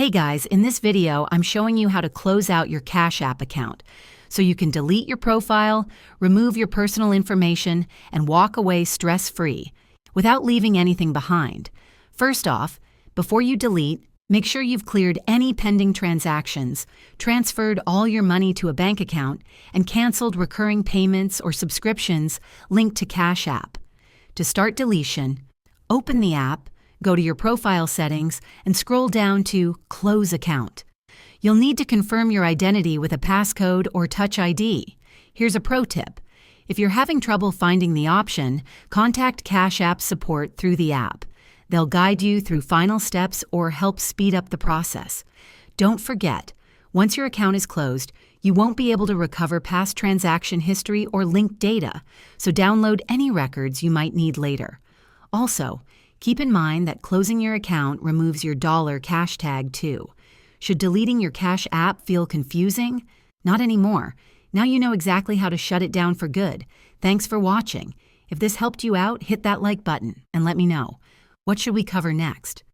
Hey guys, in this video, I'm showing you how to close out your Cash App account so you can delete your profile, remove your personal information, and walk away stress-free without leaving anything behind. First off, before you delete, make sure you've cleared any pending transactions, transferred all your money to a bank account, and canceled recurring payments or subscriptions linked to Cash App. To start deletion, open the app, go to your profile settings, and scroll down to Close Account. You'll need to confirm your identity with a passcode or Touch ID. Here's a pro tip. If you're having trouble finding the option, contact Cash App support through the app. They'll guide you through final steps or help speed up the process. Don't forget, once your account is closed, you won't be able to recover past transaction history or linked data, so download any records you might need later. Also, keep in mind that closing your account removes your dollar cash tag too. Should deleting your Cash App feel confusing? Not anymore. Now you know exactly how to shut it down for good. Thanks for watching. If this helped you out, hit that like button and let me know. What should we cover next?